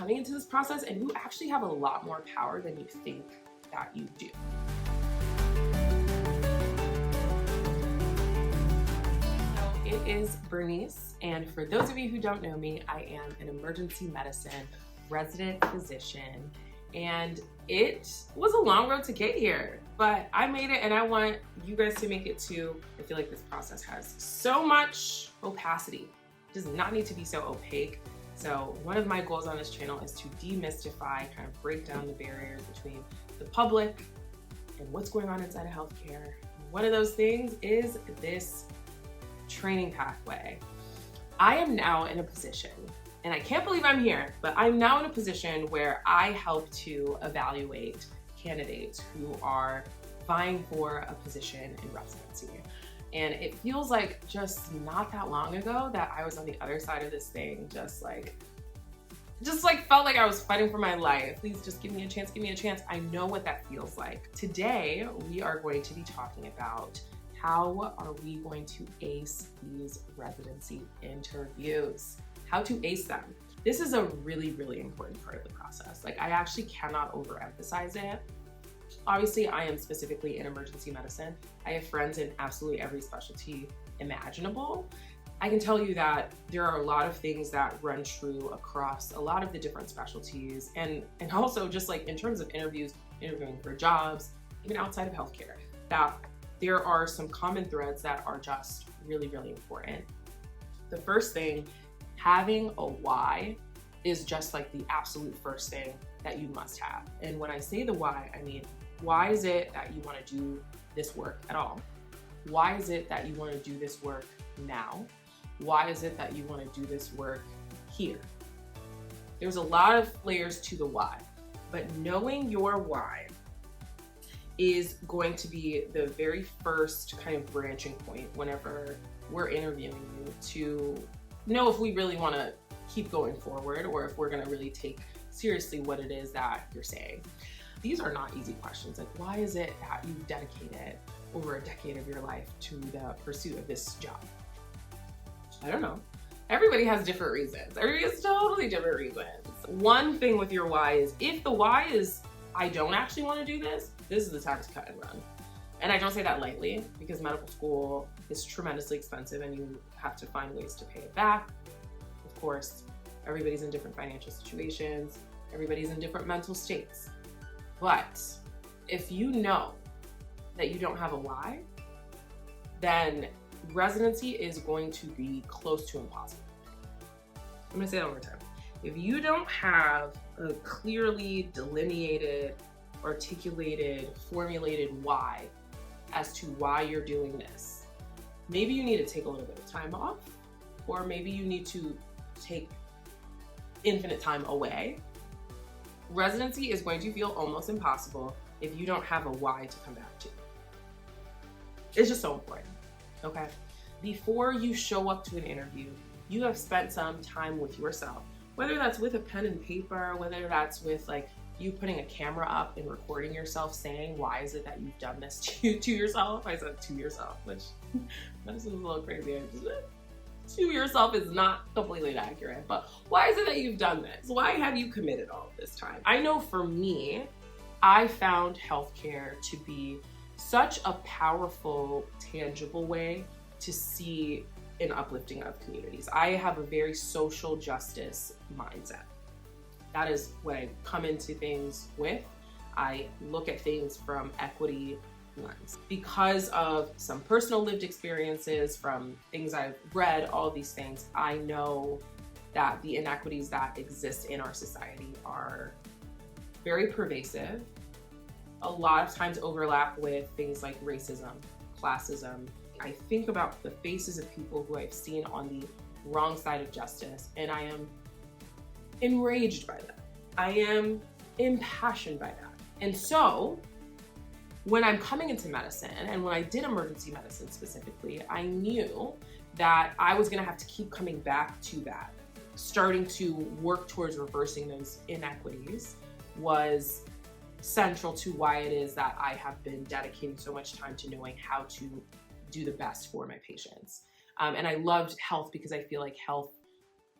coming into this process, and you actually have a lot more power than you think that you do. So it is Bernice, and for those of you who don't know me, I am an emergency medicine resident physician, and it was a long road to get here, but I made it, and I want you guys to make it too. I feel like this process has so much opacity. It does not need to be so opaque. So one of my goals on this channel is to demystify, kind of break down the barriers between the public and what's going on inside of healthcare. One of those things is this training pathway. I am now in a position, and I can't believe I'm here, but I'm now in a position where I help to evaluate candidates who are vying for a position in residency. And it feels like just not that long ago that I was on the other side of this thing, just like felt like I was fighting for my life. Please just give me a chance, give me a chance. I know what that feels like. Today, we are going to be talking about how are we going to ace these residency interviews, how to ace them. This is a really, really important part of the process. Like, I actually cannot overemphasize it. Obviously, I am specifically in emergency medicine. I have friends in absolutely every specialty imaginable. I can tell you that there are a lot of things that run true across a lot of the different specialties, and also just like in terms of interviewing for jobs, even outside of healthcare, that there are some common threads that are just really, really important. The first thing, having a why, is just like the absolute first thing that you must have. And when I say the why, I mean, why is it that you want to do this work at all? Why is it that you want to do this work now? Why is it that you want to do this work here? There's a lot of layers to the why, but knowing your why is going to be the very first kind of branching point whenever we're interviewing you to know if we really want to keep going forward or if we're going to really take seriously what it is that you're saying. These are not easy questions. Like, why is it that you've dedicated over a decade of your life to the pursuit of this job? I don't know. Everybody has different reasons. Everybody has totally different reasons. One thing with your why is, if the why is, I don't actually want to do this, this is the time to cut and run. And I don't say that lightly, because medical school is tremendously expensive and you have to find ways to pay it back. Of course, everybody's in different financial situations. Everybody's in different mental states. But if you know that you don't have a why, then residency is going to be close to impossible. I'm gonna say that one more time. If you don't have a clearly delineated, articulated, formulated why as to why you're doing this, maybe you need to take a little bit of time off, or maybe you need to take infinite time away. Residency is going to feel almost impossible if you don't have a why to come back to. It's just so important, okay? Before you show up to an interview, you have spent some time with yourself, whether that's with a pen and paper, whether that's with like you putting a camera up and recording yourself saying, why is it that you've done this to yourself? I said to yourself, which medicine is a little crazy. To yourself is not completely accurate, but why is it that you've done this? Why have you committed all of this time? I know for me, I found healthcare to be such a powerful, tangible way to see an uplifting of communities. I have a very social justice mindset. That is what I come into things with. I look at things from equity lens. Because of some personal lived experiences, from things I've read, all of these things, I know that the inequities that exist in our society are very pervasive, a lot of times overlap with things like racism, classism. I think about the faces of people who I've seen on the wrong side of justice, and I am enraged by that. I am impassioned by that. And so when I'm coming into medicine, and when I did emergency medicine specifically, I knew that I was gonna have to keep coming back to that. Starting to work towards reversing those inequities was central to why it is that I have been dedicating so much time to knowing how to do the best for my patients. And I loved health because I feel like health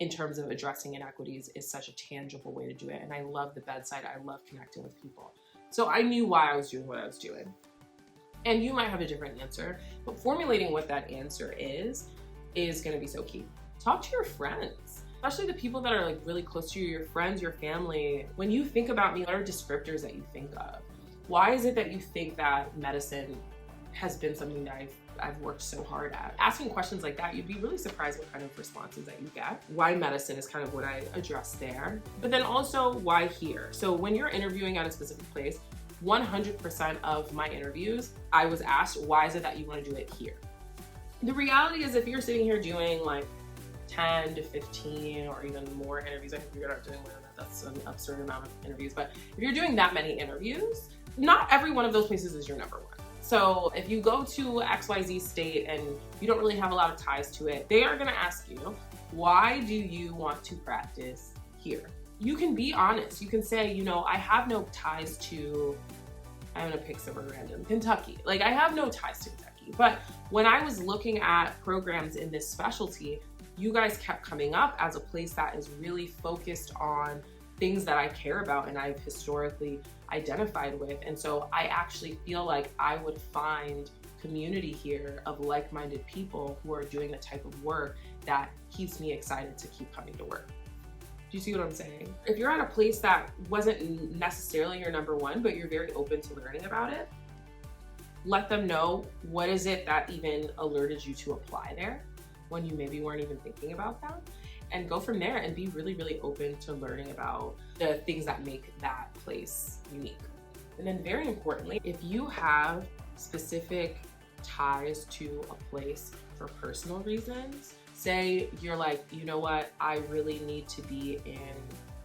in terms of addressing inequities is such a tangible way to do it. And I love the bedside. I love connecting with people. So I knew why I was doing what I was doing. And you might have a different answer, but formulating what that answer is going to be so key. Talk to your friends, especially the people that are like really close to you, your friends, your family. When you think about me, what are descriptors that you think of? Why is it that you think that medicine has been something that I've worked so hard at? Asking questions like that, you'd be really surprised what kind of responses that you get. Why medicine is kind of what I addressed there. But then also why here? So when you're interviewing at a specific place, 100% of my interviews, I was asked, why is it that you want to do it here? The reality is if you're sitting here doing like 10 to 15 or even more interviews, I think you're not doing more than that, that's an absurd amount of interviews, but if you're doing that many interviews, not every one of those places is your number one. So if you go to XYZ state and you don't really have a lot of ties to it, they are gonna ask you, why do you want to practice here? You can be honest. You can say, you know, I have no ties to, I'm gonna pick somewhere random, Kentucky. Like I have no ties to Kentucky. But when I was looking at programs in this specialty, you guys kept coming up as a place that is really focused on things that I care about and I've historically identified with. And so I actually feel like I would find community here of like-minded people who are doing the type of work that keeps me excited to keep coming to work. Do you see what I'm saying? If you're at a place that wasn't necessarily your number one, but you're very open to learning about it, let them know what is it that even alerted you to apply there when you maybe weren't even thinking about that, and go from there and be really, really open to learning about the things that make that place unique. And then very importantly, if you have specific ties to a place for personal reasons, say you're like, you know what, I really need to be in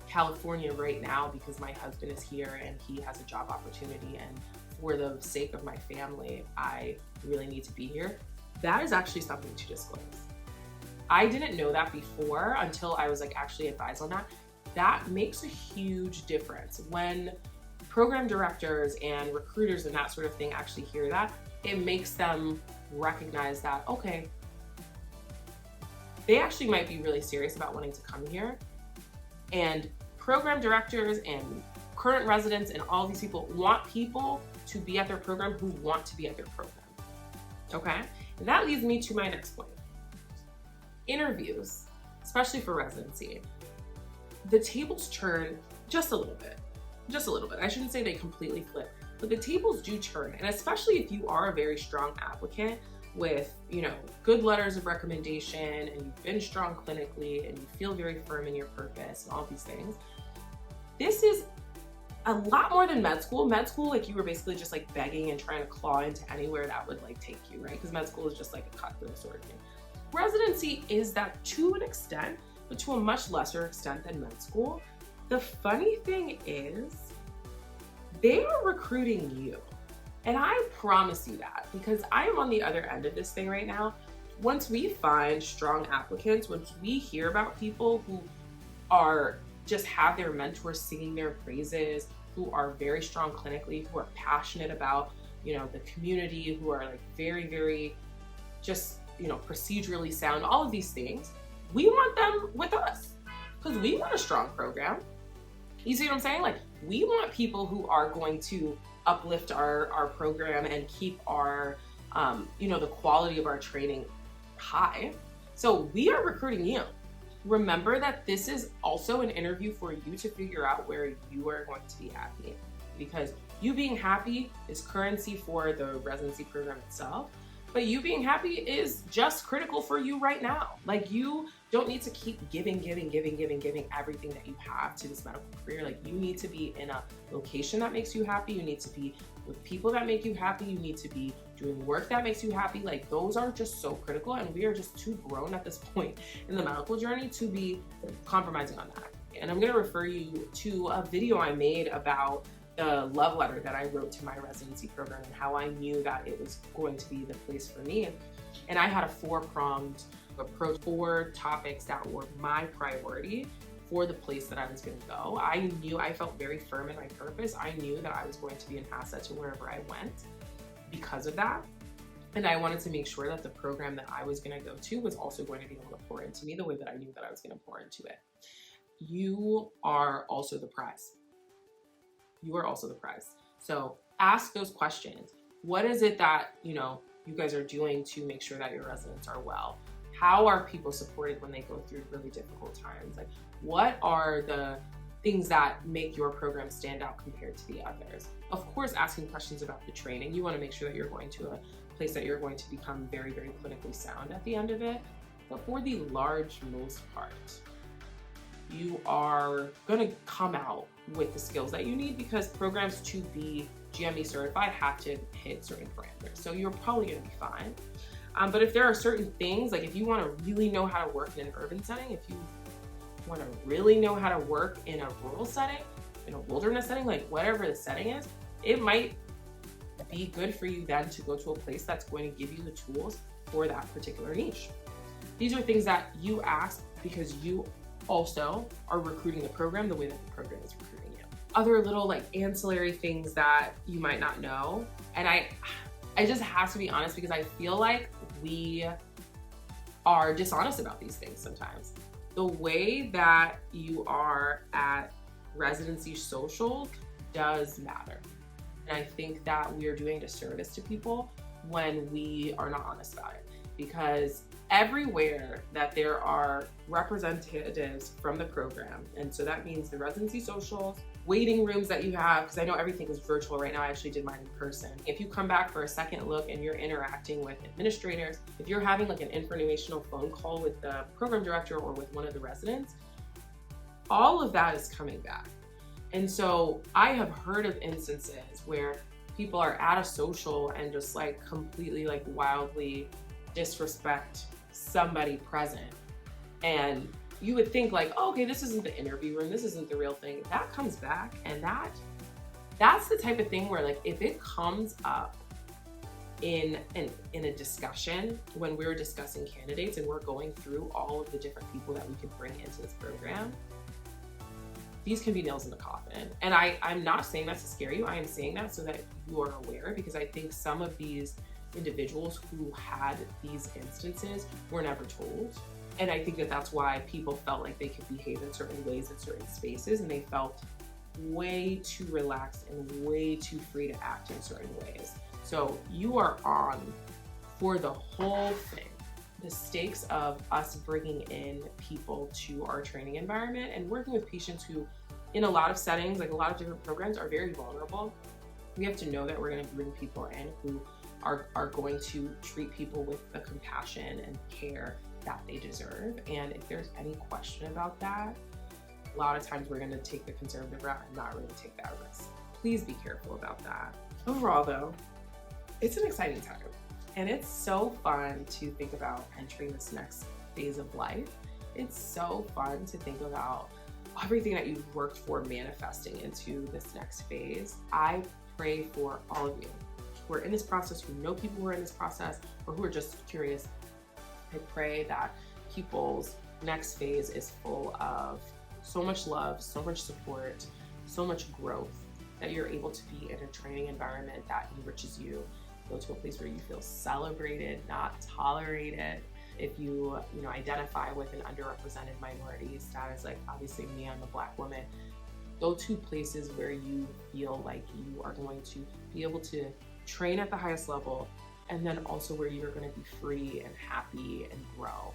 California right now because my husband is here and he has a job opportunity, and for the sake of my family, I really need to be here. That is actually something to disclose. I didn't know that before until I was like actually advised on that. That makes a huge difference. When program directors and recruiters and that sort of thing actually hear that, it makes them recognize that, okay, they actually might be really serious about wanting to come here. And program directors and current residents and all these people want people to be at their program who want to be at their program, okay? And that leads me to my next point. Interviews, especially for residency, the tables turn just a little bit. I shouldn't say they completely flip, but the tables do turn. And especially if you are a very strong applicant with, you know, good letters of recommendation and you've been strong clinically and you feel very firm in your purpose and all these things, this is a lot more than med school. Med school, like you were basically just like begging and trying to claw into anywhere that would like take you, right? Because med school is just like a cut through the sword thing. Residency is that to an extent, but to a much lesser extent than med school. The funny thing is, they are recruiting you. And I promise you that because I am on the other end of this thing right now. Once we find strong applicants, once we hear about people who are just have their mentors singing their praises, who are very strong clinically, who are passionate about, you know, the community, who are like very, very just, you know, procedurally sound, all of these things, we want them with us because we want a strong program. You see what I'm saying? Like, we want people who are going to uplift our program and keep our, you know, the quality of our training high. So we are recruiting you. Remember that this is also an interview for you to figure out where you are going to be happy, because you being happy is currency for the residency program itself. But you being happy is just critical for you right now. Like, you don't need to keep giving everything that you have to this medical career. Like, you need to be in a location that makes you happy. You need to be with people that make you happy. You need to be doing work that makes you happy. Like, those are just so critical, and we are just too grown at this point in the medical journey to be compromising on that. And I'm gonna refer you to a video I made about the love letter that I wrote to my residency program and how I knew that it was going to be the place for me. And I had a 4-pronged approach, 4 topics that were my priority for the place that I was going to go. I knew, I felt very firm in my purpose. I knew that I was going to be an asset to wherever I went because of that. And I wanted to make sure that the program that I was going to go to was also going to be able to pour into me the way that I knew that I was going to pour into it. You are also the prize. You are also the prize. So ask those questions. What is it that, you guys are doing to make sure that your residents are well? How are people supported when they go through really difficult times? Like, what are the things that make your program stand out compared to the others? Of course, asking questions about the training. You want to make sure that you're going to a place that you're going to become very, very clinically sound at the end of it. But for the large most part, you are going to come out with the skills that you need, because programs to be GME certified have to hit certain parameters. So you're probably going to be fine. But if there are certain things, like if you want to really know how to work in an urban setting, if you want to really know how to work in a rural setting, in a wilderness setting, like whatever the setting is, it might be good for you then to go to a place that's going to give you the tools for that particular niche. These are things that you ask because you also are recruiting the program the way that the program is recruiting you. Other little like ancillary things that you might not know. And I just have to be honest, because I feel like we are dishonest about these things sometimes. The way that you are at residency social does matter. And I think that we are doing a disservice to people when we are not honest about it, because everywhere that there are representatives from the program, and so that means the residency socials, waiting rooms that you have, because I know everything is virtual right now. I actually did mine in person. If you come back for a second look and you're interacting with administrators, if you're having like an informational phone call with the program director or with one of the residents, all of that is coming back. And so I have heard of instances where people are at a social and just like completely like wildly disrespect somebody present. And you would think like, oh, okay, this isn't the interview room, this isn't the real thing. That comes back, and that's the type of thing where like if it comes up in a discussion when we're discussing candidates and we're going through all of the different people that we could bring into this program, these can be nails in the coffin. And I'm not saying that to scare you. I am saying that so that you are aware, because I think some of these individuals who had these instances were never told. And I think that that's why people felt like they could behave in certain ways in certain spaces, and they felt way too relaxed and way too free to act in certain ways. So you are on for the whole thing. The stakes of us bringing in people to our training environment and working with patients who, in a lot of settings, like a lot of different programs, are very vulnerable. We have to know that we're going to bring people in who are going to treat people with the compassion and care that they deserve. And if there's any question about that, a lot of times we're going to take the conservative route and not really take that risk. Please be careful about that. Overall though, it's an exciting time. And it's so fun to think about entering this next phase of life. It's so fun to think about everything that you've worked for manifesting into this next phase. I pray for all of you who are in this process, who know people who are in this process, or who are just curious. I pray that people's next phase is full of so much love, so much support, so much growth, that you're able to be in a training environment that enriches you. Go to a place where you feel celebrated, not tolerated. If you identify with an underrepresented minority status, like obviously me, I'm a Black woman, go to places where you feel like you are going to be able to train at the highest level, and then also where you're going to be free and happy and grow.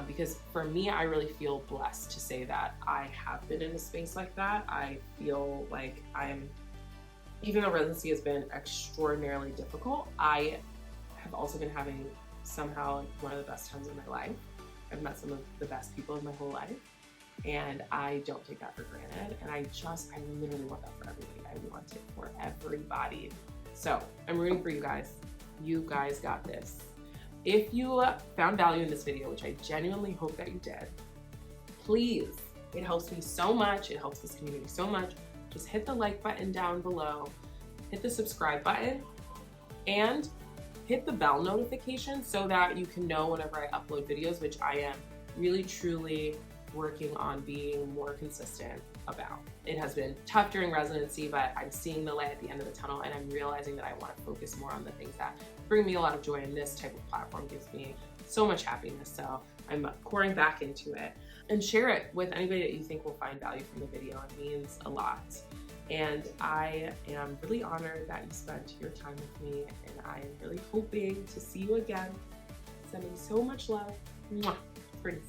Because for me, I really feel blessed to say that I have been in a space like that. I feel like even though residency has been extraordinarily difficult, I have also been having somehow one of the best times of my life. I've met some of the best people in my whole life, and I don't take that for granted. And I literally want that for everybody. I want it for everybody. So I'm rooting for you guys. You guys got this. If you found value in this video, which I genuinely hope that you did, please, it helps me so much. It helps this community so much. Just hit the like button down below, hit the subscribe button, and hit the bell notification so that you can know whenever I upload videos, which I am really truly working on being more consistent about. It has been tough during residency, but I'm seeing the light at the end of the tunnel, and I'm realizing that I want to focus more on the things that bring me a lot of joy, and this type of platform gives me so much happiness. So I'm pouring back into it, and share it with anybody that you think will find value from the video. It means a lot. And I am really honored that you spent your time with me, and I am really hoping to see you again. Sending so much love. Mwah. Bernice.